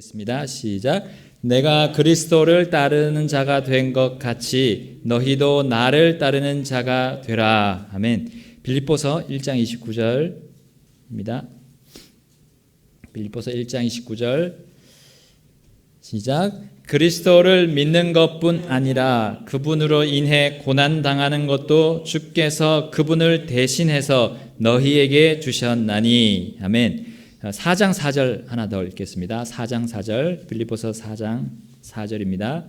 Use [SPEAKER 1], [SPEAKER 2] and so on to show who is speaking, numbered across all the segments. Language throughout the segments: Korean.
[SPEAKER 1] 읽겠습니다. 시작. 내가 그리스도를 따르는 자가 된 것 같이 너희도 나를 따르는 자가 되라. 아멘. 빌립보서 1장 29절입니다. 빌립보서 1장 29절 시작. 그리스도를 믿는 것뿐 아니라 그분으로 인해 고난 당하는 것도 주께서 그분을 대신해서 너희에게 주셨나니. 아멘. 4장 4절 하나 더 읽겠습니다. 4장 4절 빌립보서 4장 4절입니다.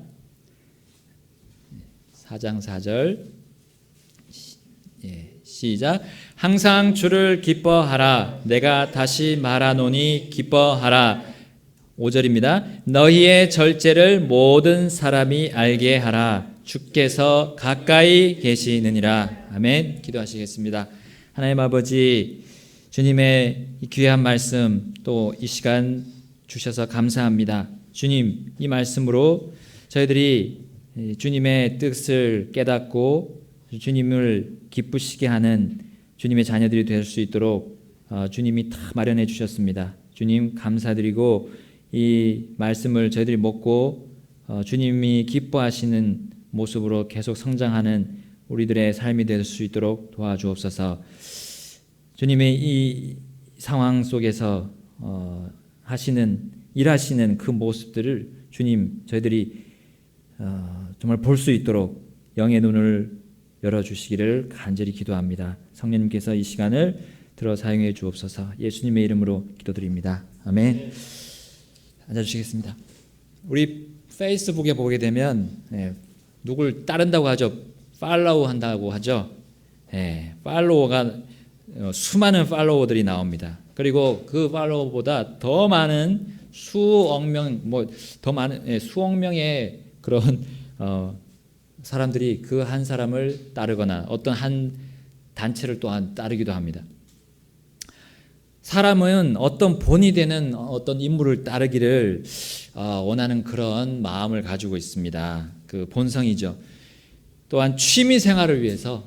[SPEAKER 1] 4장 4절 시작. 항상 주를 기뻐하라. 내가 다시 말하노니 기뻐하라. 5절입니다. 너희의 절제를 모든 사람이 알게 하라. 주께서 가까이 계시느니라. 아멘. 기도하시겠습니다. 하나님 아버지, 주님의 이 귀한 말씀 또 이 시간 주셔서 감사합니다. 주님, 이 말씀으로 저희들이 주님의 뜻을 깨닫고 주님을 기쁘시게 하는 주님의 자녀들이 될 수 있도록 주님이 다 마련해 주셨습니다. 주님 감사드리고 이 말씀을 저희들이 먹고 주님이 기뻐하시는 모습으로 계속 성장하는 우리들의 삶이 될 수 있도록 도와주옵소서. 주님의 이 상황 속에서 일하시는 그 모습들을 주님 저희들이 정말 볼 수 있도록 영의 눈을 열어주시기를 간절히 기도합니다. 성령님께서 이 시간을 들어 사용해 주옵소서. 예수님의 이름으로 기도드립니다. 아멘. 앉아주시겠습니다. 우리 페이스북에 보게 되면 누굴 따른다고 하죠. 팔로우 한다고 하죠. 팔로워가 수많은 팔로워들이 나옵니다. 그리고 그 팔로워보다 더 많은 수억 명의 그런 사람들이 그 한 사람을 따르거나 어떤 한 단체를 또한 따르기도 합니다. 사람은 어떤 본이 되는 어떤 인물을 따르기를 원하는 그런 마음을 가지고 있습니다. 그 본성이죠. 또한 취미 생활을 위해서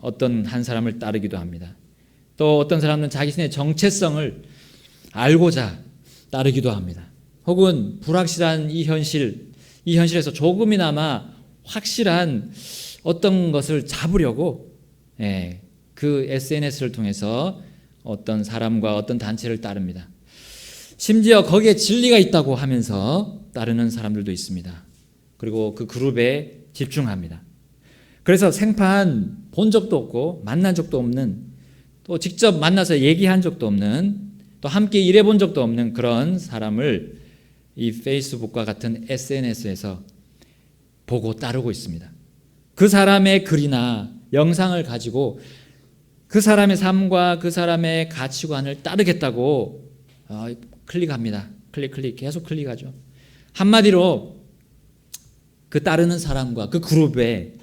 [SPEAKER 1] 어떤 한 사람을 따르기도 합니다. 또 어떤 사람은 자신의 정체성을 알고자 따르기도 합니다. 혹은 불확실한 이 현실에서 조금이나마 확실한 어떤 것을 잡으려고 그 SNS를 통해서 어떤 사람과 어떤 단체를 따릅니다. 심지어 거기에 진리가 있다고 하면서 따르는 사람들도 있습니다. 그리고 그 그룹에 집중합니다. 그래서 생판 본 적도 없고 만난 적도 없는, 또 직접 만나서 얘기한 적도 없는, 또 함께 일해본 적도 없는 그런 사람을 이 페이스북과 같은 SNS에서 보고 따르고 있습니다. 그 사람의 글이나 영상을 가지고 그 사람의 삶과 그 사람의 가치관을 따르겠다고 클릭합니다. 클릭 계속 클릭하죠. 한마디로 그 따르는 사람과 그 그룹에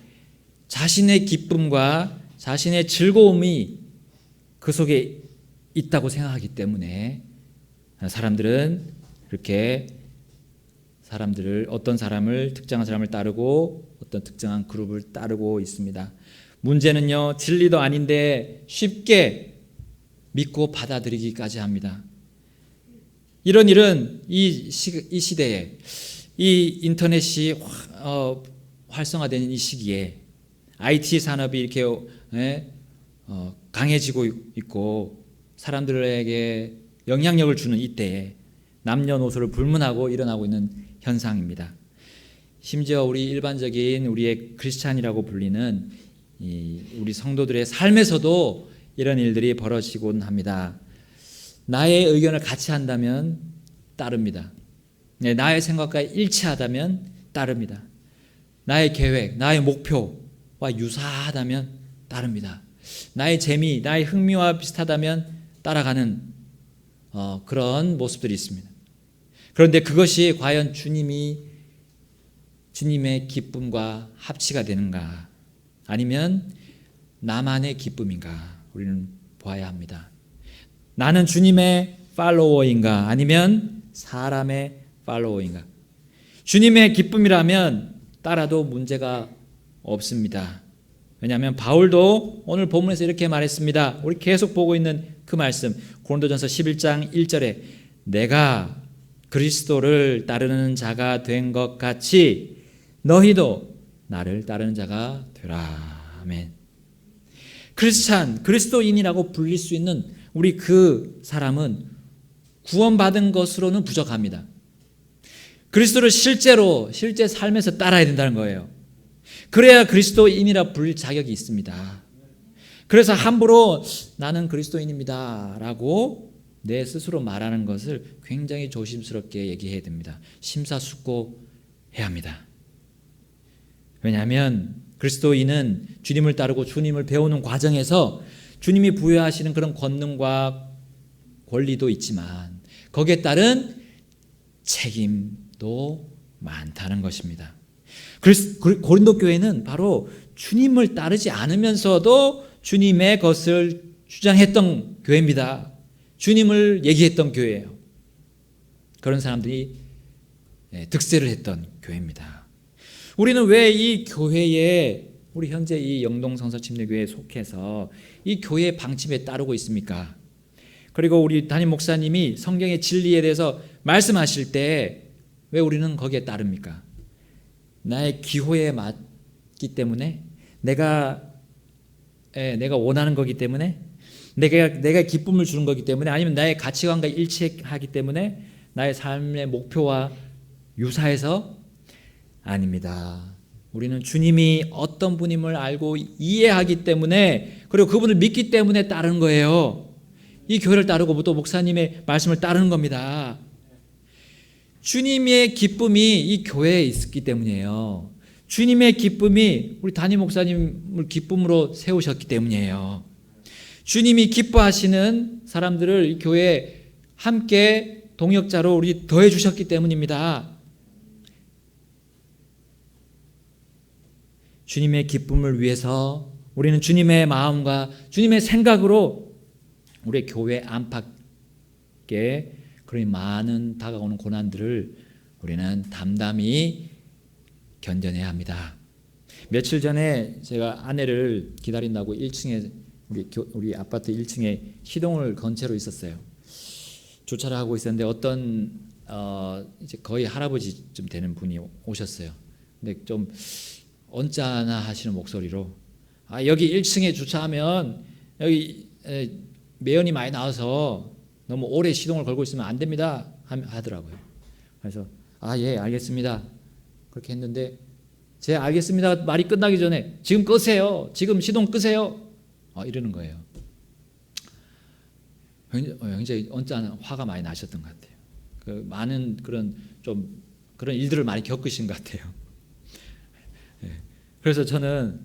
[SPEAKER 1] 자신의 기쁨과 자신의 즐거움이 그 속에 있다고 생각하기 때문에 사람들은 이렇게 어떤 사람을, 특정한 사람을 따르고 어떤 특정한 그룹을 따르고 있습니다. 문제는요, 진리도 아닌데 쉽게 믿고 받아들이기까지 합니다. 이런 일은 이 시대에, 이 인터넷이 활성화되는 이 시기에 IT 산업이 이렇게 강해지고 있고 사람들에게 영향력을 주는 이때에 남녀노소를 불문하고 일어나고 있는 현상입니다. 심지어 우리 일반적인 우리의 크리스찬이라고 불리는 우리 성도들의 삶에서도 이런 일들이 벌어지곤 합니다. 나의 의견을 같이 한다면 따릅니다. 나의 생각과 일치하다면 따릅니다. 나의 계획, 나의 목표와 유사하다면 따릅니다. 나의 재미, 나의 흥미와 비슷하다면 따라가는 그런 모습들이 있습니다. 그런데 그것이 과연 주님의 기쁨과 합치가 되는가, 아니면 나만의 기쁨인가, 우리는 보아야 합니다. 나는 주님의 팔로워인가, 아니면 사람의 팔로워인가. 주님의 기쁨이라면 따라도 문제가 없습니다. 왜냐하면 바울도 오늘 본문에서 이렇게 말했습니다. 우리 계속 보고 있는 그 말씀, 고린도전서 11장 1절에 내가 그리스도를 따르는 자가 된 것 같이 너희도 나를 따르는 자가 되라. 아멘. 크리스찬, 그리스도인이라고 불릴 수 있는 우리 그 사람은 구원받은 것으로는 부족합니다. 그리스도를 실제 삶에서 따라야 된다는 거예요. 그래야 그리스도인이라 불릴 자격이 있습니다. 그래서 함부로 나는 그리스도인입니다 라고 내 스스로 말하는 것을 굉장히 조심스럽게 얘기해야 됩니다. 심사숙고해야 합니다. 왜냐하면 그리스도인은 주님을 따르고 주님을 배우는 과정에서 주님이 부여하시는 그런 권능과 권리도 있지만 거기에 따른 책임도 많다는 것입니다. 고린도 교회는 바로 주님을 따르지 않으면서도 주님의 것을 주장했던 교회입니다. 주님을 얘기했던 교회예요. 그런 사람들이 득세를 했던 교회입니다. 우리는 왜 이 교회에, 우리 현재 이 영동성서침례교회에 속해서 이 교회의 방침에 따르고 있습니까? 그리고 우리 담임 목사님이 성경의 진리에 대해서 말씀하실 때 왜 우리는 거기에 따릅니까? 나의 기호에 맞기 때문에, 내가 원하는 거기 때문에, 내가 기쁨을 주는 거기 때문에, 아니면 나의 가치관과 일치하기 때문에, 나의 삶의 목표와 유사해서? 아닙니다. 우리는 주님이 어떤 분임을 알고 이해하기 때문에, 그리고 그분을 믿기 때문에 따르는 거예요. 이 교회를 따르고 또 목사님의 말씀을 따르는 겁니다. 주님의 기쁨이 이 교회에 있었기 때문이에요. 주님의 기쁨이 우리 담임 목사님을 기쁨으로 세우셨기 때문이에요. 주님이 기뻐하시는 사람들을 이 교회에 함께 동역자로 우리 더해 주셨기 때문입니다. 주님의 기쁨을 위해서 우리는 주님의 마음과 주님의 생각으로 우리 교회 안팎에 그런 많은 다가오는 고난들을 우리는 담담히 견뎌내야 합니다. 며칠 전에 제가 아내를 기다린다고 1층에 우리 아파트 1층에 시동을 건 채로 있었어요. 주차를 하고 있었는데 어떤 이제 거의 할아버지쯤 되는 분이 오셨어요. 근데 좀 언짢아 하시는 목소리로 여기 1층에 주차하면 여기 매연이 많이 나와서 너무 오래 시동을 걸고 있으면 안 됩니다 하더라고요. 그래서 예 알겠습니다 그렇게 했는데 제 알겠습니다 말이 끝나기 전에 지금 끄세요, 지금 시동 끄세요 이러는 거예요. 굉장히 언짢은 화가 많이 나셨던 것 같아요. 그 많은 그런 일들을 많이 겪으신 것 같아요. 그래서 저는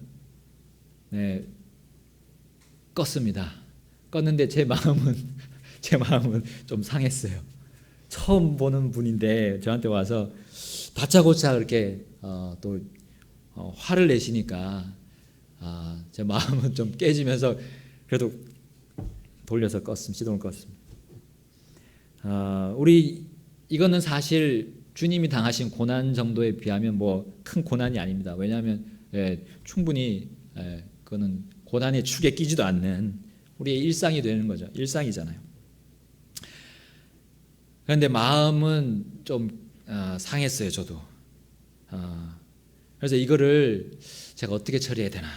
[SPEAKER 1] 껐습니다. 껐는데 제 마음은 좀 상했어요. 처음 보는 분인데 저한테 와서 다짜고짜 그렇게 또 화를 내시니까 제 마음은 좀 깨지면서 그래도 돌려서 시동을 껐습니다. 이거는 사실 주님이 당하신 고난 정도에 비하면 뭐 큰 고난이 아닙니다. 왜냐하면 충분히 그거는 고난의 축에 끼지도 않는 우리의 일상이 되는 거죠. 일상이잖아요. 그런데 마음은 좀 상했어요. 저도. 그래서 이거를 제가 어떻게 처리해야 되나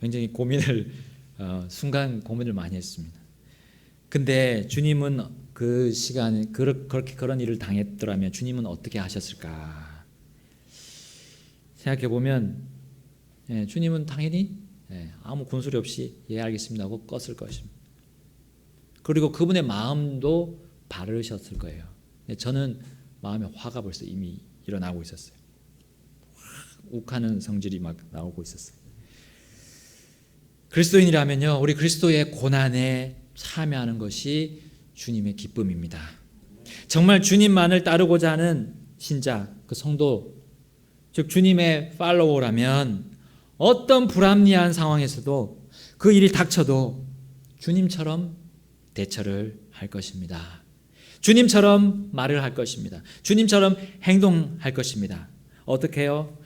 [SPEAKER 1] 굉장히 순간 고민을 많이 했습니다. 근데 주님은 그 시간에 그렇게 그런 일을 당했더라면 주님은 어떻게 하셨을까 생각해 보면 주님은 당연히 아무 군소리 없이 알겠습니다 하고 껐을 것입니다. 그리고 그분의 마음도 바르셨을 거예요. 저는 마음에 화가 벌써 이미 일어나고 있었어요. 욱하는 성질이 막 나오고 있었어요. 그리스도인이라면요, 우리 그리스도의 고난에 참여하는 것이 주님의 기쁨입니다. 정말 주님만을 따르고자 하는 신자, 그 성도, 즉 주님의 팔로워라면 어떤 불합리한 상황에서도 그 일이 닥쳐도 주님처럼 대처를 할 것입니다. 주님처럼 말을 할 것입니다. 주님처럼 행동할 것입니다. 어떻게 해요?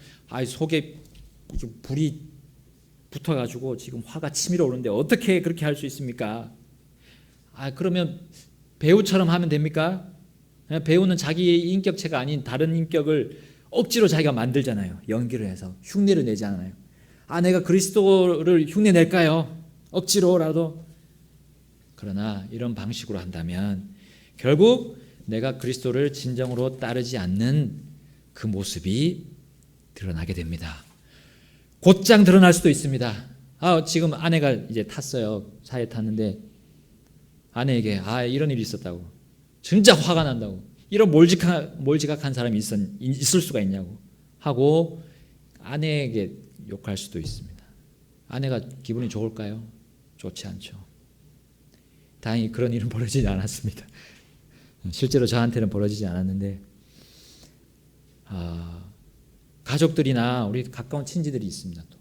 [SPEAKER 1] 속에 불이 붙어가지고 지금 화가 치밀어 오는데 어떻게 그렇게 할 수 있습니까? 그러면 배우처럼 하면 됩니까? 배우는 자기 인격체가 아닌 다른 인격을 억지로 자기가 만들잖아요. 연기를 해서 흉내를 내지 않아요. 내가 그리스도를 흉내 낼까요? 억지로라도. 그러나 이런 방식으로 한다면 결국 내가 그리스도를 진정으로 따르지 않는 그 모습이 드러나게 됩니다. 곧장 드러날 수도 있습니다. 지금 아내가 이제 탔어요. 차에 탔는데 아내에게 이런 일이 있었다고, 진짜 화가 난다고, 이런 몰지각한 사람이 있을 수가 있냐고 하고 아내에게 욕할 수도 있습니다. 아내가 기분이 좋을까요? 좋지 않죠. 다행히 그런 일은 벌어지지 않았습니다. 실제로 저한테는 벌어지지 않았는데 가족들이나 우리 가까운 친지들이 있습니다. 또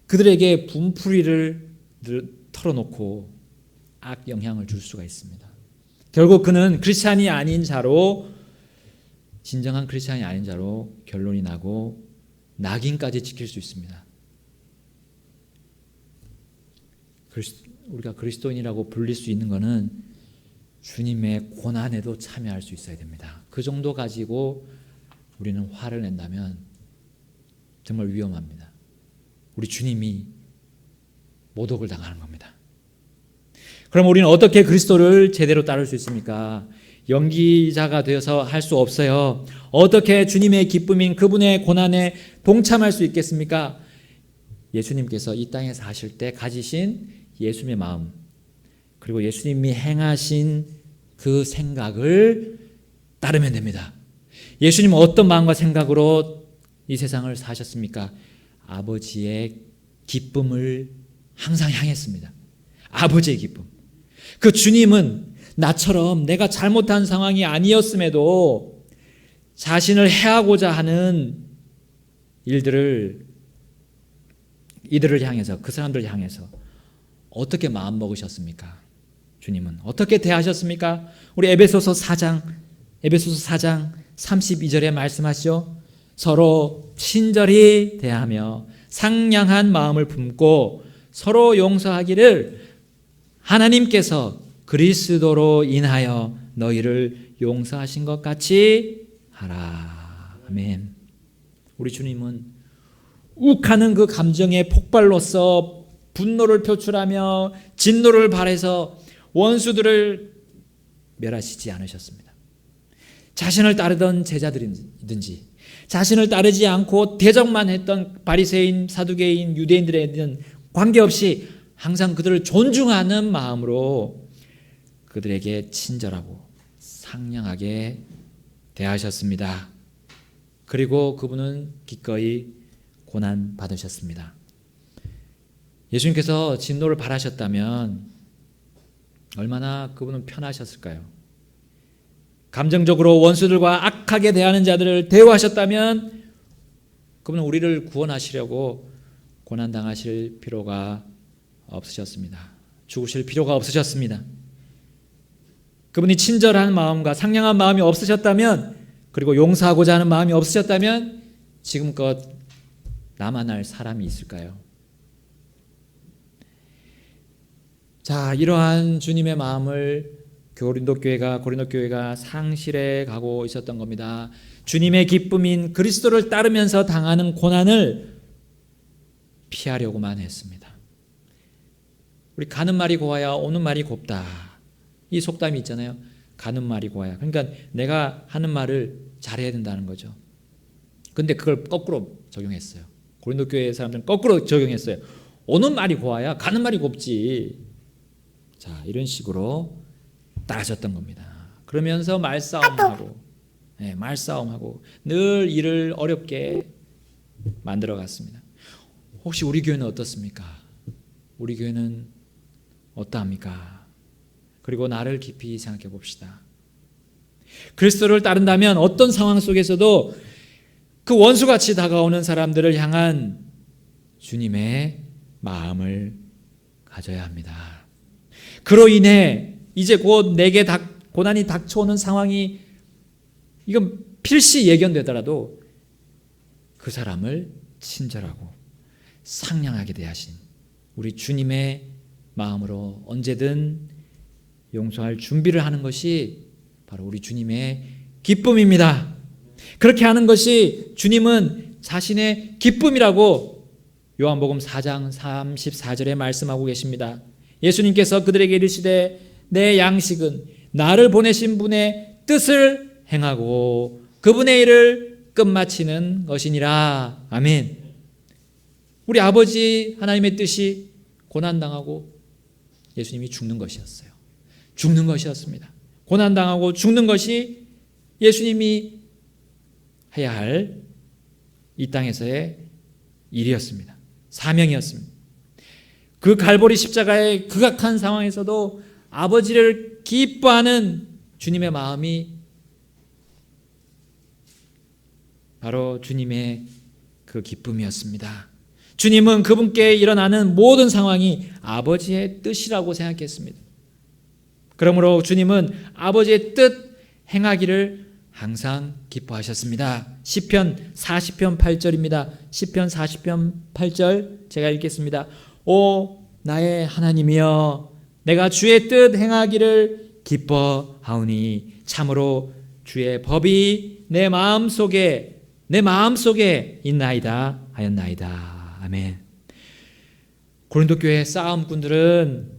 [SPEAKER 1] 그들에게 분풀이를 털어놓고 악 영향을 줄 수가 있습니다. 결국 그는 크리스찬이 아닌 자로, 진정한 크리스찬이 아닌 자로 결론이 나고 낙인까지 찍힐 수 있습니다. 우리가 그리스도인이라고 불릴 수 있는 것은 주님의 고난에도 참여할 수 있어야 됩니다. 그 정도 가지고 우리는 화를 낸다면 정말 위험합니다. 우리 주님이 모독을 당하는 겁니다. 그럼 우리는 어떻게 그리스도를 제대로 따를 수 있습니까? 연기자가 되어서 할 수 없어요. 어떻게 주님의 기쁨인 그분의 고난에 동참할 수 있겠습니까? 예수님께서 이 땅에 사실 때 가지신 예수님의 마음, 그리고 예수님이 행하신 그 생각을 따르면 됩니다. 예수님은 어떤 마음과 생각으로 이 세상을 사셨습니까? 아버지의 기쁨을 항상 향했습니다. 아버지의 기쁨. 그 주님은 나처럼 내가 잘못한 상황이 아니었음에도 자신을 해하고자 하는 이들을 향해서, 그 사람들을 향해서 어떻게 마음 먹으셨습니까? 주님은 어떻게 대하셨습니까? 우리 에베소서 4장 32절에 말씀하시죠. 서로 친절히 대하며 상냥한 마음을 품고 서로 용서하기를 하나님께서 그리스도로 인하여 너희를 용서하신 것 같이 하라. 아멘. 우리 주님은 욱하는 그 감정의 폭발로서 분노를 표출하며 진노를 발해서 원수들을 멸하시지 않으셨습니다. 자신을 따르던 제자들이든지 자신을 따르지 않고 대적만 했던 바리새인, 사두개인, 유대인들에는 관계없이 항상 그들을 존중하는 마음으로 그들에게 친절하고 상냥하게 대하셨습니다. 그리고 그분은 기꺼이 고난 받으셨습니다. 예수님께서 진노를 발하셨다면 얼마나 그분은 편하셨을까요? 감정적으로 원수들과 악하게 대하는 자들을 대우하셨다면 그분은 우리를 구원하시려고 고난당하실 필요가 없으셨습니다. 죽으실 필요가 없으셨습니다. 그분이 친절한 마음과 상냥한 마음이 없으셨다면, 그리고 용서하고자 하는 마음이 없으셨다면 지금껏 남아날 사람이 있을까요? 자, 이러한 주님의 마음을 고린도 교회가 상실해 가고 있었던 겁니다. 주님의 기쁨인 그리스도를 따르면서 당하는 고난을 피하려고만 했습니다. 우리 가는 말이 고와야 오는 말이 곱다, 이 속담이 있잖아요. 가는 말이 고와야. 그러니까 내가 하는 말을 잘해야 된다는 거죠. 근데 그걸 거꾸로 적용했어요. 고린도 교회 사람들은 거꾸로 적용했어요. 오는 말이 고와야 가는 말이 곱지. 자, 이런 식으로 따라졌던 겁니다. 그러면서 말싸움하고 늘 일을 어렵게 만들어 갔습니다. 혹시 우리 교회는 어떻습니까? 우리 교회는 어떠합니까? 그리고 나를 깊이 생각해 봅시다. 그리스도를 따른다면 어떤 상황 속에서도 그 원수같이 다가오는 사람들을 향한 주님의 마음을 가져야 합니다. 그로 인해 이제 곧 내게 고난이 닥쳐오는 상황이 이건 필시 예견되더라도 그 사람을 친절하고 상냥하게 대하신 우리 주님의 마음으로 언제든 용서할 준비를 하는 것이 바로 우리 주님의 기쁨입니다. 그렇게 하는 것이 주님은 자신의 기쁨이라고 요한복음 4장 34절에 말씀하고 계십니다. 예수님께서 그들에게 이르시되 내 양식은 나를 보내신 분의 뜻을 행하고 그분의 일을 끝마치는 것이니라. 아멘. 우리 아버지 하나님의 뜻이 고난당하고 예수님이 죽는 것이었어요. 죽는 것이었습니다. 고난당하고 죽는 것이 예수님이 해야 할 이 땅에서의 일이었습니다. 사명이었습니다. 그 갈보리 십자가의 극악한 상황에서도 아버지를 기뻐하는 주님의 마음이 바로 주님의 그 기쁨이었습니다. 주님은 그분께 일어나는 모든 상황이 아버지의 뜻이라고 생각했습니다. 그러므로 주님은 아버지의 뜻 행하기를 항상 기뻐하셨습니다. 시편 40편 8절입니다. 시편 40편 8절 제가 읽겠습니다. 오 나의 하나님이여 내가 주의 뜻 행하기를 기뻐하오니 참으로 주의 법이 내 마음속에 있나이다 하였나이다. 아멘. 고린도 교회 싸움꾼들은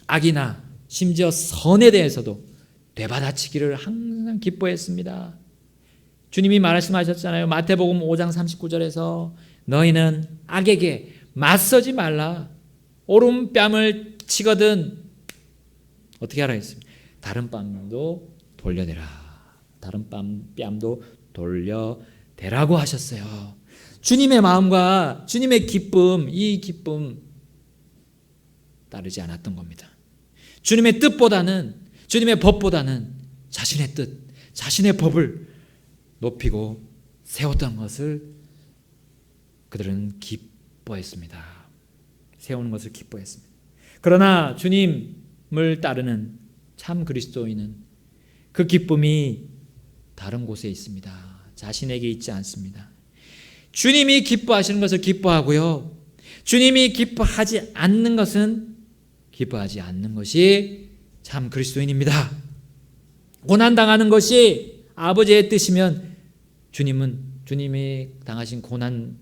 [SPEAKER 1] 악이나 심지어 선에 대해서도 되받아치기를 항상 기뻐했습니다. 주님이 말씀하셨잖아요. 마태복음 5장 39절에서 너희는 악에게 맞서지 말라. 오른뺨을 치거든 어떻게 하라 했습니까? 다른 뺨도 돌려대라. 다른 뺨도 돌려대라고 하셨어요. 주님의 마음과 주님의 기쁨, 이 기쁨 따르지 않았던 겁니다. 주님의 뜻보다는, 주님의 법보다는 자신의 뜻, 자신의 법을 높이고 세웠던 것을 그들은 기뻐했습니다. 세우는 것을 기뻐했습니다. 그러나 주님을 따르는 참 그리스도인은 그 기쁨이 다른 곳에 있습니다. 자신에게 있지 않습니다. 주님이 기뻐하시는 것을 기뻐하고요. 주님이 기뻐하지 않는 것은 기뻐하지 않는 것이 참 그리스도인입니다. 고난당하는 것이 아버지의 뜻이면 주님이 당하신 고난을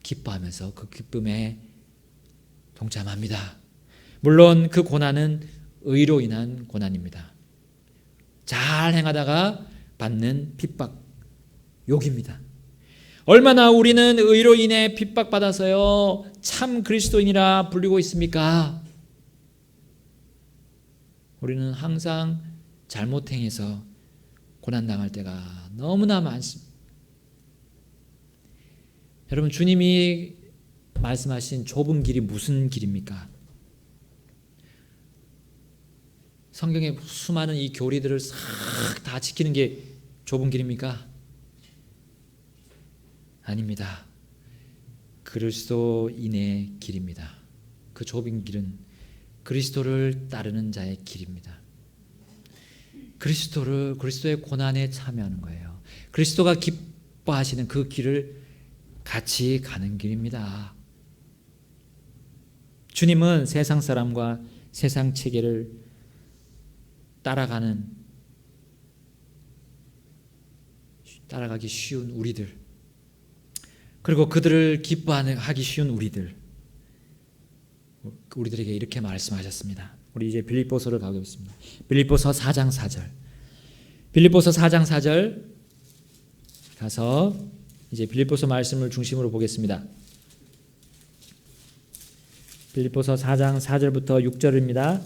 [SPEAKER 1] 기뻐하면서 그 기쁨에 동참합니다. 물론 그 고난은 의로 인한 고난입니다. 잘 행하다가 받는 핍박, 욕입니다. 얼마나 우리는 의로 인해 핍박받아서요 참 그리스도인이라 불리고 있습니까? 우리는 항상 잘못 행해서 고난당할 때가 너무나 많습니다. 여러분, 주님이 말씀하신 좁은 길이 무슨 길입니까? 성경의 수많은 이 교리들을 싹 다 지키는 게 좁은 길입니까? 아닙니다. 그리스도인의 길입니다. 그 좁은 길은 그리스도를 따르는 자의 길입니다. 그리스도의 고난에 참여하는 거예요. 그리스도가 기뻐하시는 그 길을 같이 가는 길입니다. 주님은 세상 사람과 세상 체계를 따라가기 쉬운 우리들, 그리고 그들을 기뻐하기 쉬운 우리들에게 이렇게 말씀하셨습니다. 우리 이제 빌립보서를 가겠습니다. 빌립보서 4장 4절. 빌립보서 4장 4절 가서 이제 빌립보서 말씀을 중심으로 보겠습니다. 빌립보서 4장 4절부터 6절입니다.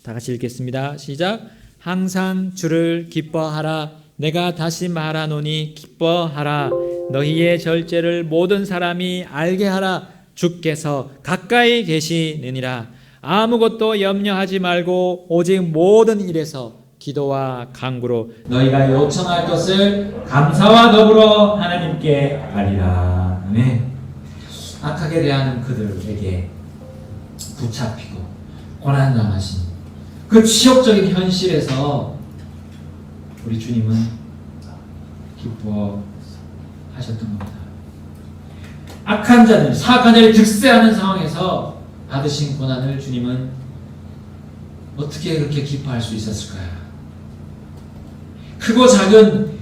[SPEAKER 1] 다 같이 읽겠습니다. 시작. 항상 주를 기뻐하라. 내가 다시 말하노니 기뻐하라. 너희의 절제를 모든 사람이 알게 하라. 주께서 가까이 계시느니라. 아무것도 염려하지 말고 오직 모든 일에서 기도와 간구로 너희가 요청할 것을 감사와 더불어 하나님께 아리라. 아멘. 악하게 대하는 그들에게 붙잡히고 고난당하신 그 치욕적인 현실에서 우리 주님은 기뻐하셨던 겁니다. 악한 자들, 사악한 자들이 득세하는 상황에서 받으신 고난을 주님은 어떻게 그렇게 기뻐할 수 있었을까요? 크고 작은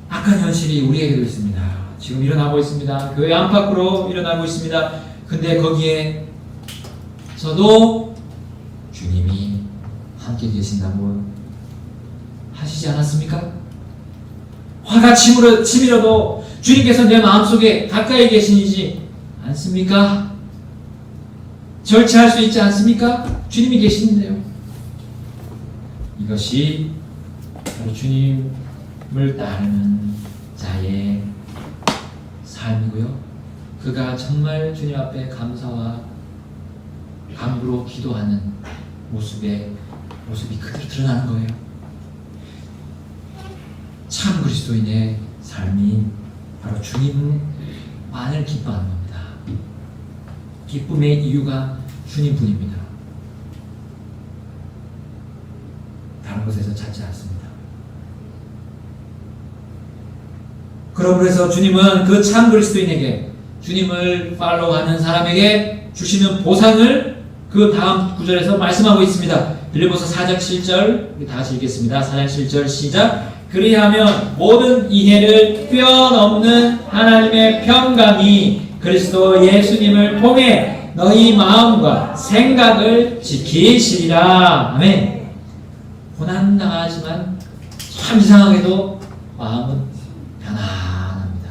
[SPEAKER 1] 악한 현실이 우리에게도 있습니다. 지금 일어나고 있습니다. 교회 안팎으로 일어나고 있습니다. 근데 거기에서도 주님이 함께 계신다고 하시지 않았습니까? 화가 치밀어도 주님께서 내 마음속에 가까이 계시지 않습니까? 절제할 수 있지 않습니까? 주님이 계시는데요. 이것이 바로 주님을 따르는 자의 삶이고요. 그가 정말 주님 앞에 감사와 간구로 기도하는 모습이 그대로 드러나는 거예요. 참 그리스도인의 삶이 바로 주님만을 기뻐하는 겁니다. 기쁨의 이유가 주님뿐입니다. 다른 곳에서 찾지 않습니다. 그러므로 해서 주님은 그 참 그리스도인에게, 주님을 팔로우하는 사람에게 주시는 보상을 그 다음 구절에서 말씀하고 있습니다. 빌립보서 4장 7절 우리 다 같이 읽겠습니다. 4장 7절 시작. 그리하면 모든 이해를 뛰어넘는 하나님의 평강이 그리스도 예수님을 통해 너희 마음과 생각을 지키시리라. 아멘. 고난당하지만 참 이상하게도 마음은 편안합니다.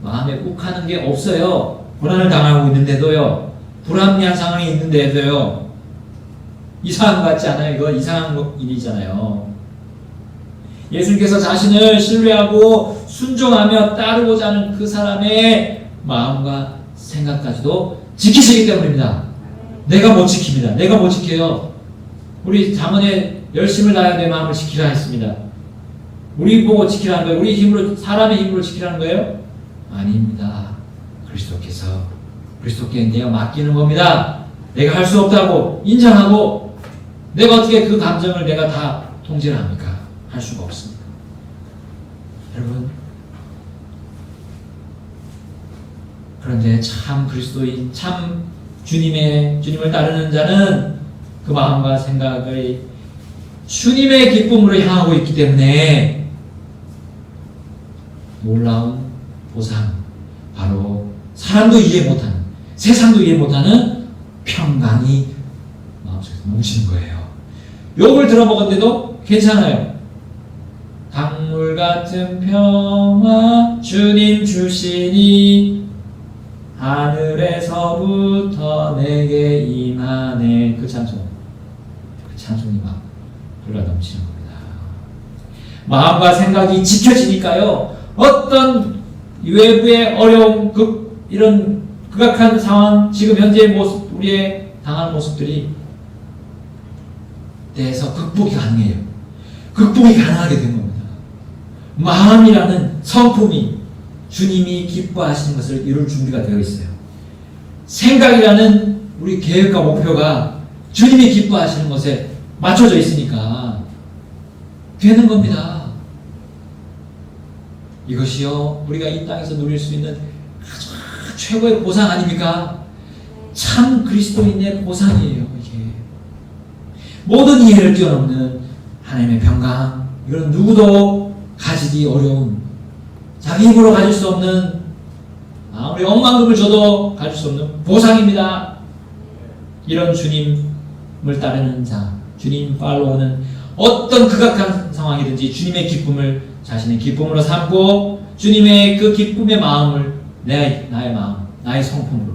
[SPEAKER 1] 마음에 욱하는 게 없어요. 고난을 당하고 있는데도요. 불합리한 상황이 있는데도요. 이상한 것 같지 않아요? 이거 이상한 일이잖아요. 예수님께서 자신을 신뢰하고 순종하며 따르고자 하는 그 사람의 마음과 생각까지도 지키시기 때문입니다. 내가 못 지킵니다. 내가 못 지켜요. 우리 자문에 열심을 다해야 내 마음을 지키라 했습니다. 우리 보고 지키라는 거예요? 우리 힘으로, 사람의 힘으로 지키라는 거예요? 아닙니다. 그리스도께 내가 맡기는 겁니다. 내가 할 수 없다고 인정하고 내가 어떻게 그 감정을 내가 다 통제를 합니까? 할 수가 없습니다. 여러분, 그런데 참 그리스도인, 참 주님을 따르는 자는 그 마음과 생각을 주님의 기쁨으로 향하고 있기 때문에 놀라운 보상, 바로 사람도 이해 못하는, 세상도 이해 못하는 평강이 마음속에서 뭉치는 거예요. 욕을 들어먹었는데도 괜찮아요. 강물 같은 평화 주님 주시니 하늘에서부터 내게 임하네. 그 찬송이 막 흘러 넘치는 겁니다. 마음과 생각이 지켜지니까요. 어떤 외부의 어려움, 이런 극악한 상황, 지금 현재의 모습, 우리의 당하는 모습들이 대해서 극복이 가능해요. 극복이 가능하게 된 겁니다. 마음이라는 성품이 주님이 기뻐하시는 것을 이룰 준비가 되어 있어요. 생각이라는 우리 계획과 목표가 주님이 기뻐하시는 것에 맞춰져 있으니까 되는 겁니다. 이것이요, 우리가 이 땅에서 누릴 수 있는 가장 최고의 보상 아닙니까? 참 그리스도인의 보상이에요. 이게 모든 이해를 뛰어넘는 하나님의 평강, 이건 누구도 가지기 어려운, 자기 힘으로 가질 수 없는, 아무리 억만금을 줘도 가질 수 없는 보상입니다. 이런 주님을 따르는 자, 주님 팔로우는 어떤 극악한 상황이든지 주님의 기쁨을 자신의 기쁨으로 삼고 주님의 그 기쁨의 마음을 나의 마음, 나의 성품으로,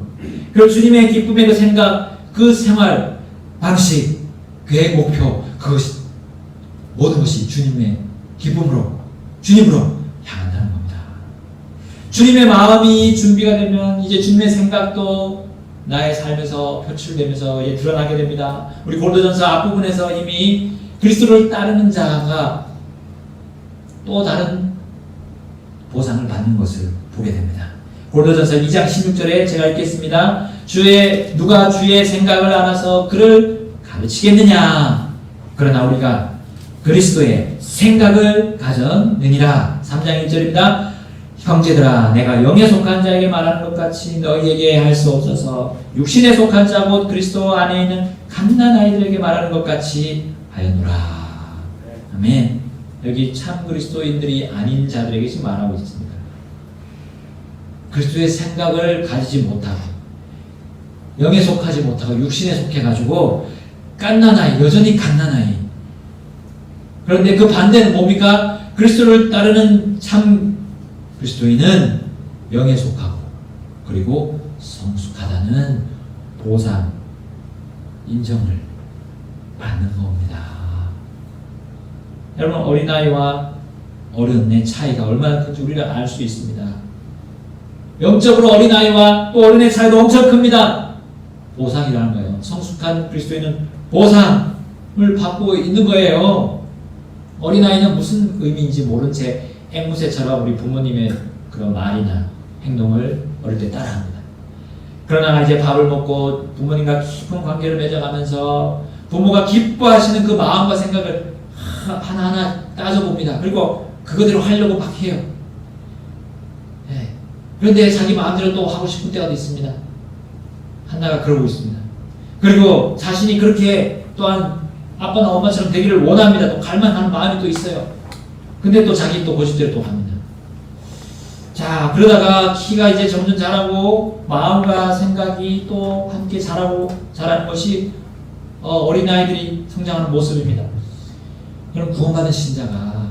[SPEAKER 1] 그리고 주님의 기쁨의 그 생각, 그 생활 방식, 그의 목표, 그것이 모든 것이 주님의 기쁨으로, 주님으로 향한다는 겁니다. 주님의 마음이 준비가 되면 이제 주님의 생각도 나의 삶에서 표출되면서 이제 드러나게 됩니다. 우리 고린도전서 앞부분에서 이미 그리스도를 따르는 자가 또 다른 보상을 받는 것을 보게 됩니다. 고린도전서 2장 16절에 제가 읽겠습니다. 누가 주의 생각을 알아서 그를 가르치겠느냐? 그러나 우리가 그리스도의 생각을 가졌느니라. 3장 1절입니다. 형제들아 내가 영에 속한 자에게 말하는 것 같이 너희에게 할 수 없어서 육신에 속한 자 곧 그리스도 안에 있는 갓난아이들에게 말하는 것 같이 하였노라. 아멘. 여기 참 그리스도인들이 아닌 자들에게 지금 말하고 있습니다. 그리스도의 생각을 가지지 못하고 영에 속하지 못하고 육신에 속해가지고 갓난아이, 여전히 갓난아이. 그런데 그 반대는 뭡니까? 그리스도를 따르는 참 그리스도인은 영에 속하고 그리고 성숙하다는 보상, 인정을 받는 겁니다. 여러분, 어린아이와 어른의 차이가 얼마나 큰지 우리가 알 수 있습니다. 영적으로 어린아이와 또 어른의 차이도 엄청 큽니다. 보상이라는 거예요. 성숙한 그리스도인은 보상을 받고 있는 거예요. 어린아이는 무슨 의미인지 모른 채 앵무새처럼 우리 부모님의 그런 말이나 행동을 어릴 때 따라합니다. 그러나 이제 밥을 먹고 부모님과 깊은 관계를 맺어가면서 부모가 기뻐하시는 그 마음과 생각을 하나하나 따져봅니다. 그리고 그거대로 하려고 막 해요. 네. 그런데 자기 마음대로 또 하고 싶은 때가 있습니다. 한나가 그러고 있습니다. 그리고 자신이 그렇게 또한 아빠나 엄마처럼 되기를 원합니다. 또 갈망하는 마음이 또 있어요. 근데 또 자기 또 고집대로 또 합니다. 자, 그러다가 키가 이제 점점 자라고 마음과 생각이 또 함께 자라는 것이 어린아이들이 성장하는 모습입니다. 그럼 구원받은 신자가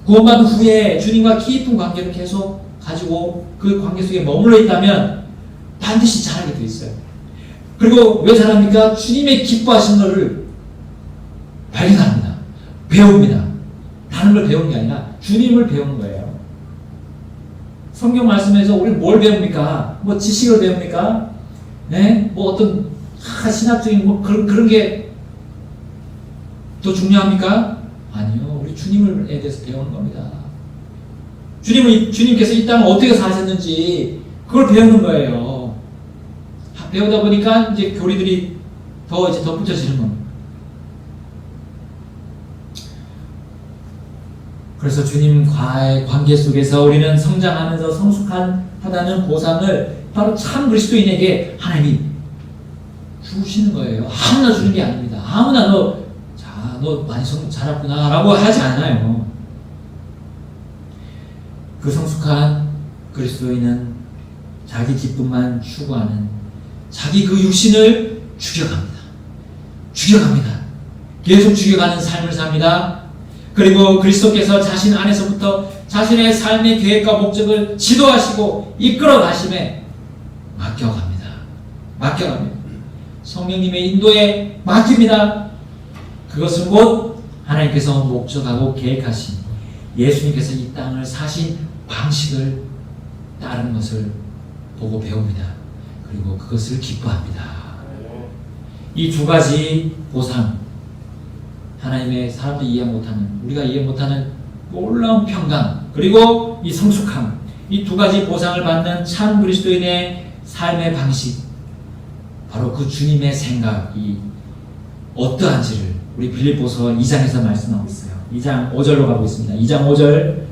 [SPEAKER 1] 구원받은 후에 주님과 깊은 관계를 계속 가지고 그 관계 속에 머물러 있다면 반드시 자라게 돼 있어요. 그리고 왜 자랍니까? 주님의 기뻐하신 것을 발견합니다. 배웁니다. 다른 걸 배우는 게 아니라 주님을 배우는 거예요. 성경 말씀에서 우리 뭘 배웁니까? 뭐 지식을 배웁니까? 네? 뭐 어떤 신학적인 뭐 그런 게 더 중요합니까? 아니요. 우리 주님에 대해서 배우는 겁니다. 주님께서 이 땅을 어떻게 사셨는지 그걸 배우는 거예요. 배우다 보니까 이제 교리들이 더 이제 덧붙여지는 겁니다. 그래서 주님과의 관계 속에서 우리는 성장하면서 성숙하다는 보상을 바로 참 그리스도인에게 하나님이 주시는 거예요. 아무나 주는 게 아닙니다. 아무나 너 많이 자랐구나 라고 하지 않아요. 그 성숙한 그리스도인은 자기 기쁨만 추구하는 자기 그 육신을 죽여갑니다. 계속 죽여가는 삶을 삽니다. 그리고 그리스도께서 자신 안에서부터 자신의 삶의 계획과 목적을 지도하시고 이끌어 가심에 맡겨갑니다. 성령님의 인도에 맡깁니다. 그것은 곧 하나님께서 목적하고 계획하신 예수님께서 이 땅을 사신 방식을 따르는 것을 보고 배웁니다. 그리고 그것을 기뻐합니다. 이 두 가지 보상, 하나님의 사람들이 이해 못하는, 우리가 이해 못하는 놀라운 평강, 그리고 이 성숙함, 이 두 가지 보상을 받는 참 그리스도인의 삶의 방식, 바로 그 주님의 생각이 어떠한지를 우리 빌립보서 2장에서 말씀하고 있어요. 2장 5절로 가고 있습니다. 2장 5절,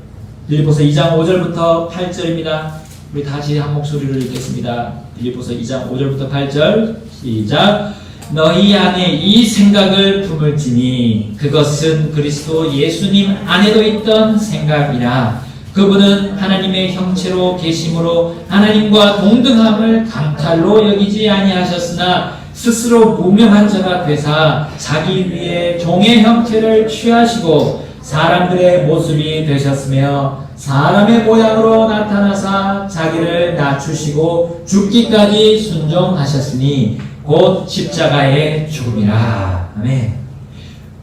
[SPEAKER 1] 빌립보서 2장 5절부터 8절입니다. 우리 다시 한 목소리를 읽겠습니다. 빌립보서 2장 5절부터 8절 시작. 너희 안에 이 생각을 품을지니 그것은 그리스도 예수님 안에도 있던 생각이라. 그분은 하나님의 형체로 계심으로 하나님과 동등함을 강탈로 여기지 아니하셨으나 스스로 무명한 자가 되사 자기 위에 종의 형체를 취하시고 사람들의 모습이 되셨으며 사람의 모양으로 나타나사 자기를 낮추시고 죽기까지 순종하셨으니 곧 십자가의 죽음이라. 아멘.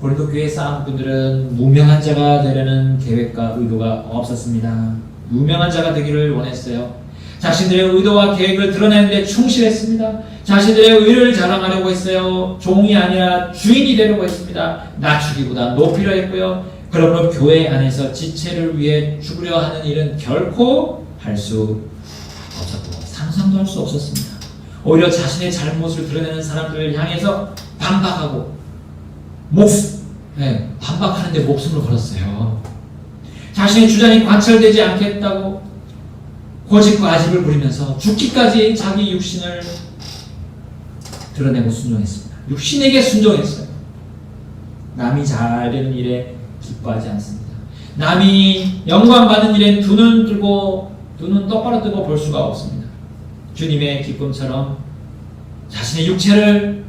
[SPEAKER 1] 고린도 교회 사람분들은 무명한 자가 되려는 계획과 의도가 없었습니다. 유명한 자가 되기를 원했어요. 자신들의 의도와 계획을 드러내는데 충실했습니다. 자신들의 의를 자랑하려고 했어요. 종이 아니라 주인이 되려고 했습니다. 낮추기보다 높이려 했고요. 그러므로 교회 안에서 지체를 위해 죽으려 하는 일은 결코 할 수 없었고 상상도 할 수 없었습니다. 오히려 자신의 잘못을 드러내는 사람들을 향해서 반박하고 반박하는데 목숨을 걸었어요. 자신의 주장이 관철되지 않겠다고 고집과 아집을 부리면서 죽기까지 자기 육신을 드러내고 순종했습니다. 육신에게 순종했어요. 남이 잘 되는 일에 기뻐하지 않습니다. 남이 영광받는 일엔 두 눈 똑바로 뜨고 볼 수가 없습니다. 주님의 기쁨처럼 자신의 육체를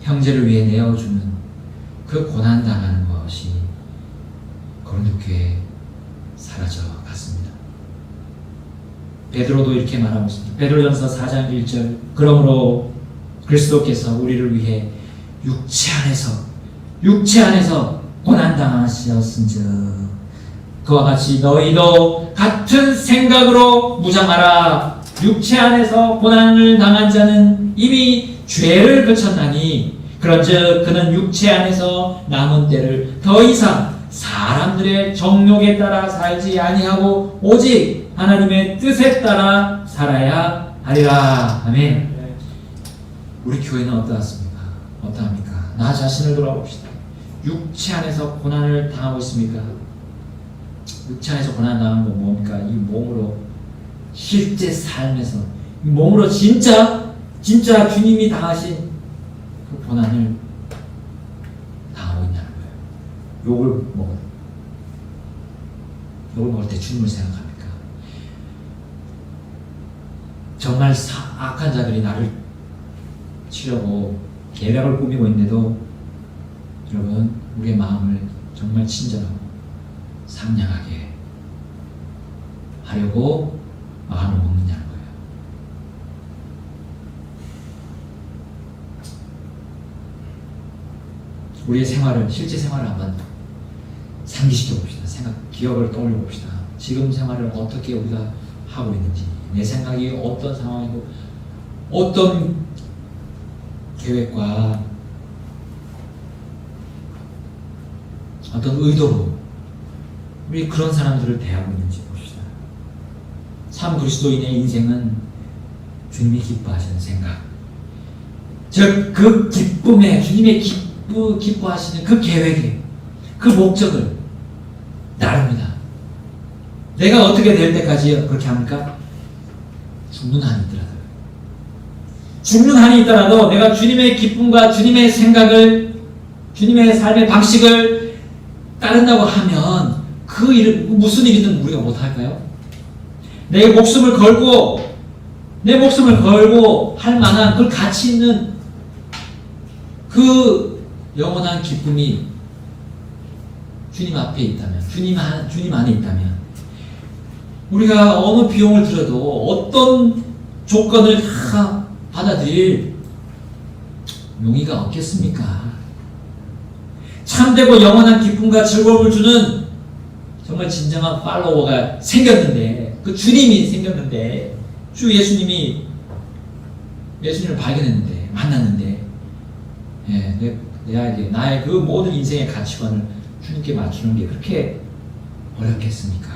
[SPEAKER 1] 형제를 위해 내어주는 그 고난당하는 것이 고린도 교회에 사라져갔습니다. 베드로도 이렇게 말하고 있습니다. 베드로전서 4장 1절 그러므로 그리스도께서 우리를 위해 육체 안에서 고난당하셨은즉 그와 같이 너희도 같은 생각으로 무장하라. 육체 안에서 고난을 당한 자는 이미 죄를 그쳤나니 그런즉 그는 육체 안에서 남은 때를 더 이상 사람들의 정욕에 따라 살지 아니하고 오직 하나님의 뜻에 따라 살아야 하리라. 아멘. 우리 교회는 어떠합니까? 나 자신을 돌아봅시다. 육체 안에서 고난을 당하고 있습니까? 육체 안에서 고난 당하는 건 뭡니까? 이 몸으로 실제 삶에서 이 몸으로 진짜 주님이 당하신 그 고난을 당하고 있냐는 거예요. 욕을 먹을 때 주님을 생각합니까? 정말 악한 자들이 나를 치려고 계략을 꾸미고 있는데도 여러분 우리의 마음을 정말 친절하고 상냥하게 하려고 마음을 먹느냐는 거예요. 우리의 실제 생활을 한번 상기시켜 봅시다. 기억을 떠올려 봅시다. 지금 생활을 어떻게 우리가 하고 있는지, 내 생각이 어떤 상황이고 어떤 계획과 어떤 의도로 우리 그런 사람들을 대하고 있는지 봅시다. 참 그리스도인의 인생은 주님이 기뻐하시는 생각, 즉 그 기쁨에 주님의 기뻐하시는 그 계획에 그 목적을 나릅니다. 내가 어떻게 될 때까지 그렇게 합니까? 죽는 한이 있더라도 내가 주님의 기쁨과 주님의 생각을, 주님의 삶의 방식을 따른다고 하면 그 일은 무슨 일이든 우리가 못할까요? 내 목숨을 걸고 할 만한 그 가치 있는 그 영원한 기쁨이 주님 앞에 있다면, 주님 안에 있다면 우리가 어느 비용을 들여도 어떤 조건을 다 받아들일 용의가 없겠습니까? 참되고 영원한 기쁨과 즐거움을 주는 정말 진정한 팔로워가 생겼는데, 그 주님이 생겼는데, 주 예수님을 발견했는데, 만났는데, 나의 그 모든 인생의 가치관을 주님께 맞추는 게 그렇게 어렵겠습니까?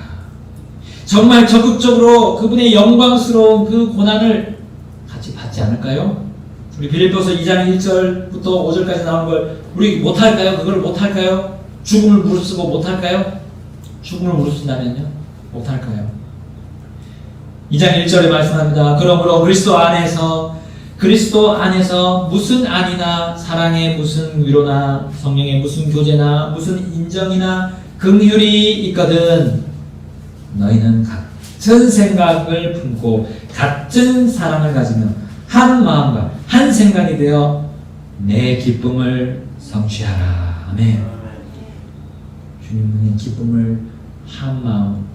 [SPEAKER 1] 정말 적극적으로 그분의 영광스러운 그 고난을 같이 받지 않을까요? 우리 빌립보서 2장 1절부터 5절까지 나온 걸 우리 못할까요? 그걸 못할까요? 죽음을 무릅쓰고 못할까요? 죽음을 무릅쓴다면요? 못할까요? 2장 1절에 말씀합니다. 그러므로 그리스도 안에서 무슨 안이나 사랑의 무슨 위로나 성령의 무슨 교제나 무슨 인정이나 긍휼이 있거든 너희는 같은 생각을 품고 같은 사랑을 가지며 한 마음과 한 생각이 되어 내 기쁨을 성취하라. 아멘. 주님의 기쁨을 한 마음,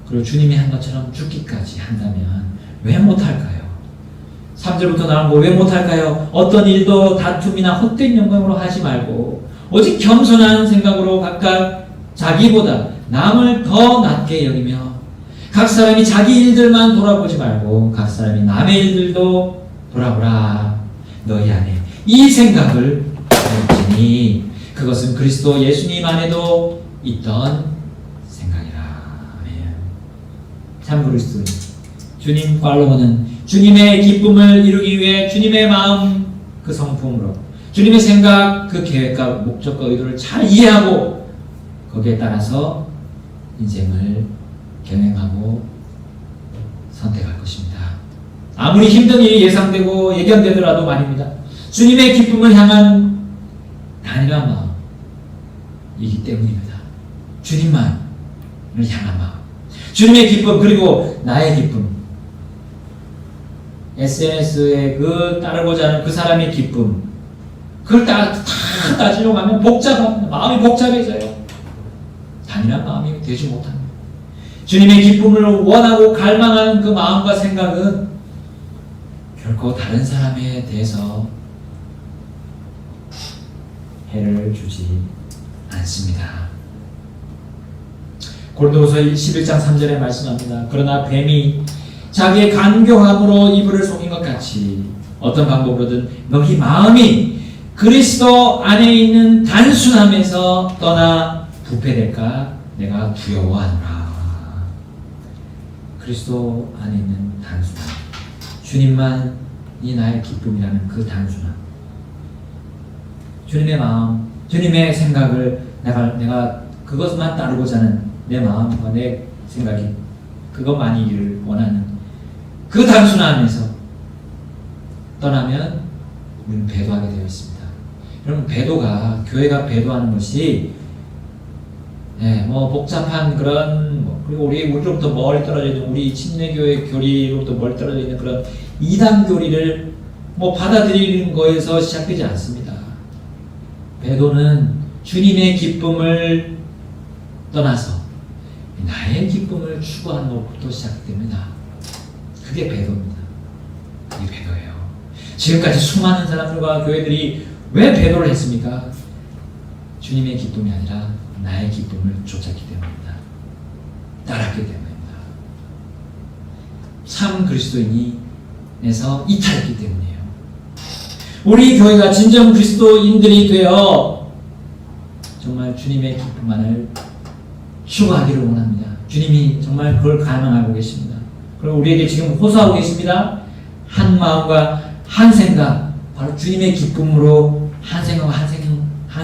[SPEAKER 1] 그리고 주님이 한 것처럼 죽기까지 한다면 왜 못할까요? 3절부터 나온 거 왜 못할까요? 어떤 일도 다툼이나 헛된 영광으로 하지 말고 오직 겸손한 생각으로 각각 자기보다 남을 더 낮게 여기며 각 사람이 자기 일들만 돌아보지 말고 각 사람이 남의 일들도 돌아보라. 너희 안에 이 생각을 가졌으니 그것은 그리스도 예수님 안에도 있던 생각이라. 아멘. 참 그리스도인 주님 팔로워는 주님의 기쁨을 이루기 위해 주님의 마음 그 성품으로 주님의 생각 그 계획과 목적과 의도를 잘 이해하고 거기에 따라서 인생을 경영하고 선택할 것입니다. 아무리 힘든 일이 예상되고 예견되더라도 말입니다. 주님의 기쁨을 향한 단일한 마음이기 때문입니다. 주님만을 향한 마음. 주님의 기쁨 그리고 나의 기쁨. SNS에 그 따르고자 하는 그 사람의 기쁨. 그걸 다 따지려고 하면 복잡합니다. 마음이 복잡해져요. 단일한 마음이 되지 못합니다. 주님의 기쁨을 원하고 갈망하는 그 마음과 생각은 결코 다른 사람에 대해서 해를 주지 않습니다. 고린도후서 11장 3절에 말씀합니다. 그러나 뱀이 자기의 간교함으로 이불을 속인 것 같이 어떤 방법으로든 너희 마음이 그리스도 안에 있는 단순함에서 떠나 부패될까 내가 두려워하노라. 그리스도 안에 있는 단순함, 주님만이 나의 기쁨이라는 그 단순함, 주님의 마음, 주님의 생각을 내가 그것만 따르고자 하는 내 마음과 내 생각이 그것만이기를 원하는 그 단순함에서 떠나면 우리는 배도하게 되어 있습니다. 여러분, 배도가, 교회가 배도하는 것이 복잡한 그런 그리고 우리로부터 멀리 떨어져 있는 우리 침례교회 교리로부터 멀리 떨어져 있는 그런 이단 교리를 받아들이는 거에서 시작되지 않습니다. 배도는 주님의 기쁨을 떠나서 나의 기쁨을 추구하는 것부터 시작됩니다. 그게 배도입니다. 그게 배도예요. 지금까지 수많은 사람들과 교회들이 왜 배도를 했습니까? 주님의 기쁨이 아니라 나의 기쁨을 쫓았기 때문입니다. 따랐기 때문입니다. 참 그리스도인에서 이탈했기 때문이에요. 우리 교회가 진정 그리스도인들이 되어 정말 주님의 기쁨만을 추구하기를 원합니다. 주님이 정말 그걸 갈망하고 계십니다. 그리고 우리에게 지금 호소하고 계십니다. 한 마음과 한 생각, 바로 주님의 기쁨으로 한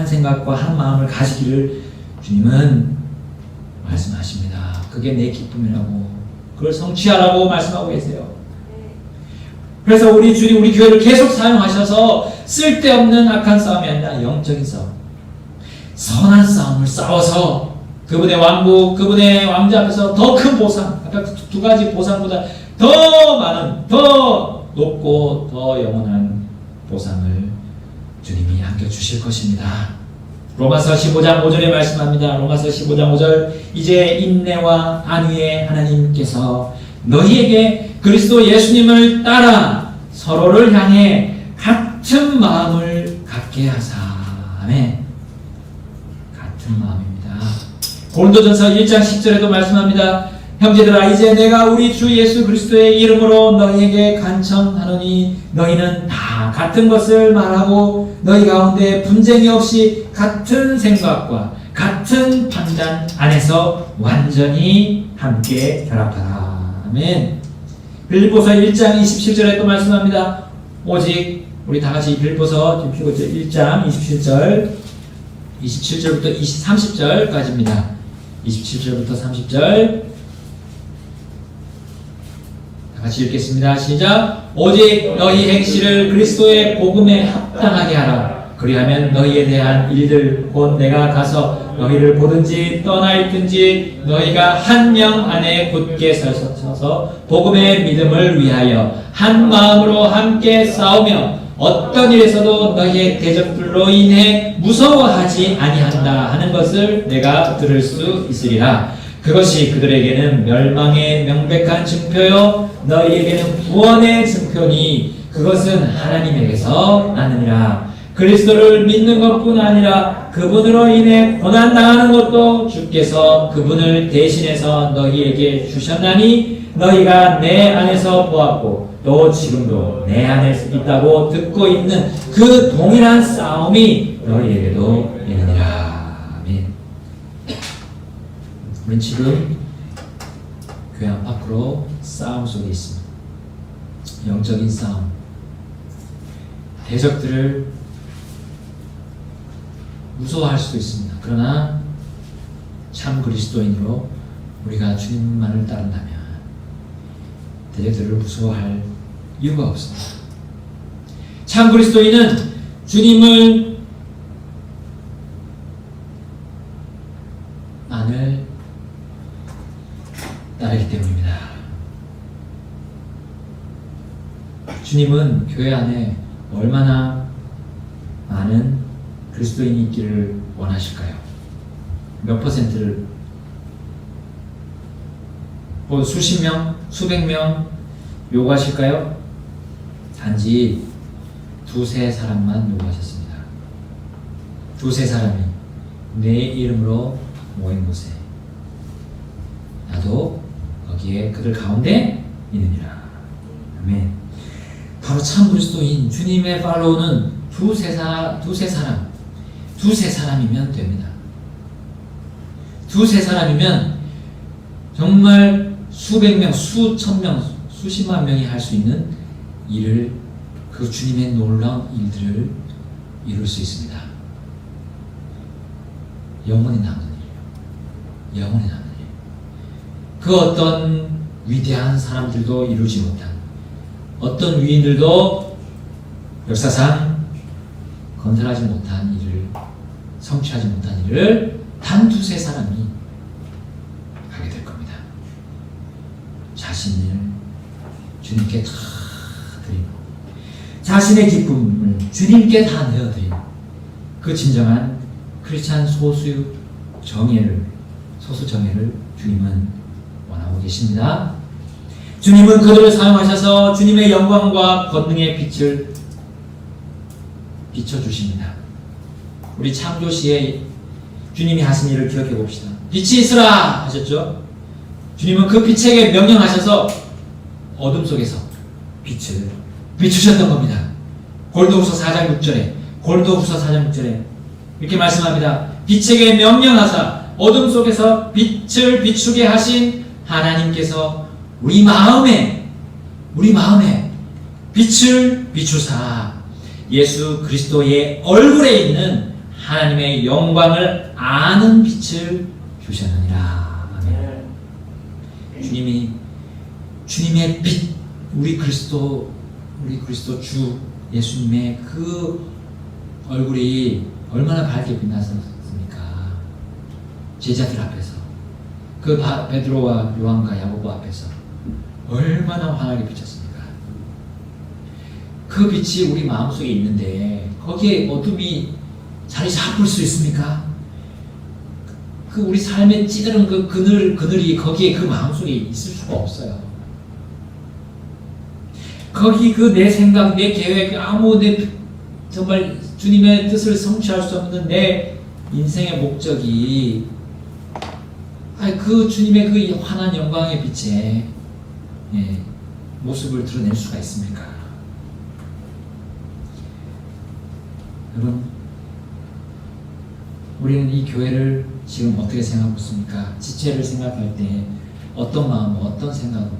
[SPEAKER 1] 생각과 한 마음을 가지기를 주님은 말씀하십니다. 그게 내 기쁨이라고, 그걸 성취하라고 말씀하고 계세요. 그래서 우리 주님, 우리 교회를 계속 사용하셔서 쓸데없는 악한 싸움이 아니라 영적인 싸움, 선한 싸움을 싸워서 그분의 왕국, 그분의 왕자 앞에서 더 큰 보상, 아까 두 가지 보상보다 더 많은, 더 높고 더 영원한 보상을 주님이 안겨주실 것입니다. 로마서 15장 5절에 말씀합니다. 로마서 15장 5절, 이제 인내와 안위의 하나님께서 너희에게 그리스도 예수님을 따라 서로를 향해 같은 마음을 갖게 하사. 아멘. 같은 마음입니다. 고린도전서 1장 10절에도 말씀합니다. 형제들아, 이제 내가 우리 주 예수 그리스도의 이름으로 너희에게 간청하노니 너희는 다 같은 것을 말하고 너희 가운데 분쟁이 없이 같은 생각과 같은 판단 안에서 완전히 함께 결합하라. 아멘. 빌립보서 1장 27절에 또 말씀합니다. 오직 우리 다 같이 빌립보서 1장 27절부터 30절까지입니다. 27절부터 30절 같이 읽겠습니다. 시작. 오직 너희 행실을 그리스도의 복음에 합당하게 하라. 그리하면 너희에 대한 일들 곧 내가 가서 너희를 보든지 떠나 있든지 너희가 한 명 안에 굳게 서서 복음의 믿음을 위하여 한 마음으로 함께 싸우며 어떤 일에서도 너희의 대적들로 인해 무서워하지 아니한다 하는 것을 내가 들을 수 있으리라. 그것이 그들에게는 멸망의 명백한 증표요 너희에게는 구원의 증표니 그것은 하나님에게서 나느니라. 그리스도를 믿는 것뿐 아니라 그분으로 인해 고난당하는 것도 주께서 그분을 대신해서 너희에게 주셨나니 너희가 내 안에서 보았고 또 지금도 내 안에 있다고 듣고 있는 그 동일한 싸움이 너희에게도 있느니라. 아멘. 우린 지금 교회 안팎으로 싸움 속에 있습니다. 영적인 싸움. 대적들을 무서워할 수도 있습니다. 그러나 참 그리스도인으로 우리가 주님만을 따른다면 대적들을 무서워할 이유가 없습니다. 참 그리스도인은 주님을 만을 따르기 때문입니다. 주님은 교회 안에 얼마나 많은 그리스도인이 있기를 원하실까요? 몇 퍼센트를? 수십 명, 수백 명 요구하실까요? 단지 두세 사람만 요구하셨습니다. 두세 사람이 내 이름으로 모인 곳에 나도 거기에 그들 가운데 있느니라. 아멘. 바로 참 그리스도인 주님의 팔로우는 두세 사람이면 됩니다. 두세 사람이면 정말 수백 명, 수천 명, 수십만 명이 할 수 있는 일을, 그 주님의 놀라운 일들을 이룰 수 있습니다. 영원히 남는 일, 영원히 남는 일. 그 어떤 위대한 사람들도 이루지 못한, 어떤 위인들도 역사상 건설하지 못한 일을, 성취하지 못한 일을 단 두세 사람이 하게 될 겁니다. 자신을 주님께 다 드리고 자신의 기쁨을 주님께 다 내어드리는 그 진정한 크리스찬 소수 정예를 주님은 원하고 계십니다. 주님은 그들을 사용하셔서 주님의 영광과 권능의 빛을 비춰주십니다. 우리 창조시에 주님이 하신 일을 기억해 봅시다. 빛이 있으라 하셨죠? 주님은 그 빛에게 명령하셔서 어둠 속에서 빛을 비추셨던 겁니다. 고린도후서 4장 6절에 이렇게 말씀합니다. 빛에게 명령하사 어둠 속에서 빛을 비추게 하신 하나님께서 우리 마음에 빛을 비추사 예수 그리스도의 얼굴에 있는 하나님의 영광을 아는 빛을 주셨느니라. 아멘. 주님의 빛, 우리 그리스도 주 예수님의 그 얼굴이 얼마나 밝게 빛났습니까? 제자들 앞에서, 그 베드로와 요한과 야고보 앞에서 얼마나 환하게 비쳤습니까? 그 빛이 우리 마음속에 있는데 거기에 어둠이 자리 잡을 수 있습니까? 그 우리 삶에 찌드는 그 그늘이 거기에 그 마음속에 있을 수가 없어요. 거기 그 내 생각, 내 계획, 정말 주님의 뜻을 성취할 수 없는 내 인생의 목적이 그 주님의 그 환한 영광의 빛에 모습을 드러낼 수가 있습니까? 여러분, 우리는 이 교회를 지금 어떻게 생각하고 있습니까? 지체를 생각할 때 어떤 마음, 어떤 생각을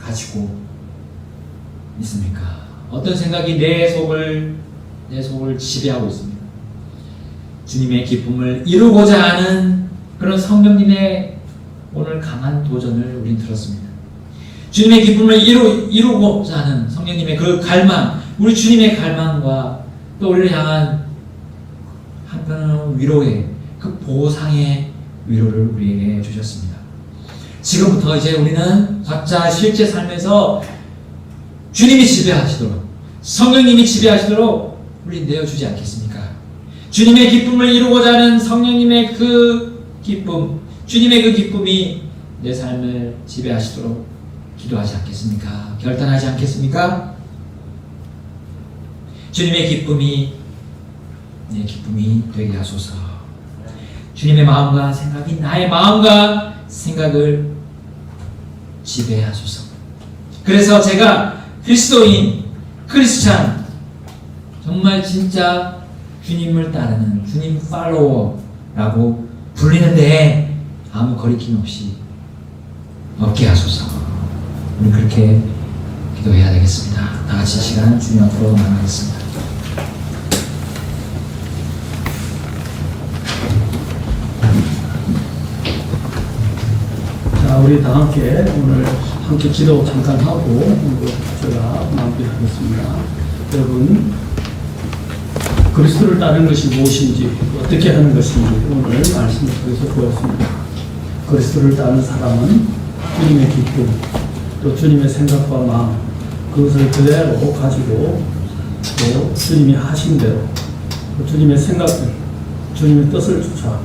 [SPEAKER 1] 가지고 있습니까? 어떤 생각이 내 속을 지배하고 있습니까? 주님의 기쁨을 이루고자 하는 그런 성령님의 오늘 강한 도전을 우린 들었습니다. 주님의 기쁨을 이루고자 하는 성령님의 그 갈망, 우리 주님의 갈망과 또 우리를 향한 한편으로는 위로의 그 보상의 위로를 우리에게 주셨습니다. 지금부터 이제 우리는 각자 실제 삶에서 주님이 지배하시도록, 성령님이 지배하시도록 우리 내어주지 않겠습니까? 주님의 기쁨을 이루고자 하는 성령님의 그 기쁨, 주님의 그 기쁨이 내 삶을 지배하시도록 기도하지 않겠습니까? 결단하지 않겠습니까? 주님의 기쁨이 내 기쁨이 되게 하소서. 주님의 마음과 생각이 나의 마음과 생각을 지배하소서. 그래서 제가 그리스도인, 크리스찬, 정말 진짜 주님을 따르는 주님 팔로워라고 불리는데 아무 거리낌 없이 없게 하소서. 우리 그렇게 기도해야 되겠습니다. 다 같이 시간 주님 앞으로 나가겠습니다.
[SPEAKER 2] 자, 우리 다 함께 오늘 함께 기도 잠깐 하고 오늘 제가 마무리하겠습니다. 여러분, 그리스도를 따르는 것이 무엇인지, 어떻게 하는 것인지 오늘 말씀을 통해서 보였습니다. 그리스도를 따르는 사람은 주님의 기쁨, 또 주님의 생각과 마음, 그것을 그대로 가지고 또 주님이 하신 대로 주님의 생각들, 주님의 뜻을 쫓아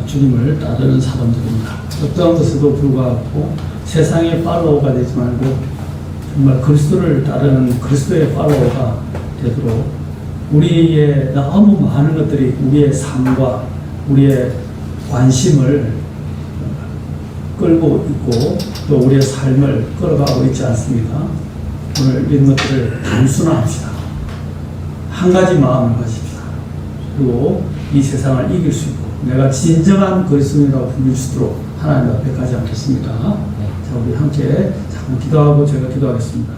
[SPEAKER 2] 주님을 따르는 사람들입니다. 어떠한 것에도 불구하고 세상의 팔로워가 되지 말고 정말 그리스도를 따르는 그리스도의 팔로워가 되도록 우리의 너무 많은 것들이 우리의 삶과 우리의 관심을 끌고 있고 또 우리의 삶을 끌어가고 있지 않습니까? 오늘 이런 것들을 단순화합시다. 한 가지 마음을 가집시다. 그리고 이 세상을 이길 수 있고 내가 진정한 그리스도인이라고 불릴 수 있도록 하나님 앞에 가지 않겠습니다. 자, 우리 함께 잠깐 기도하고 제가 기도하겠습니다.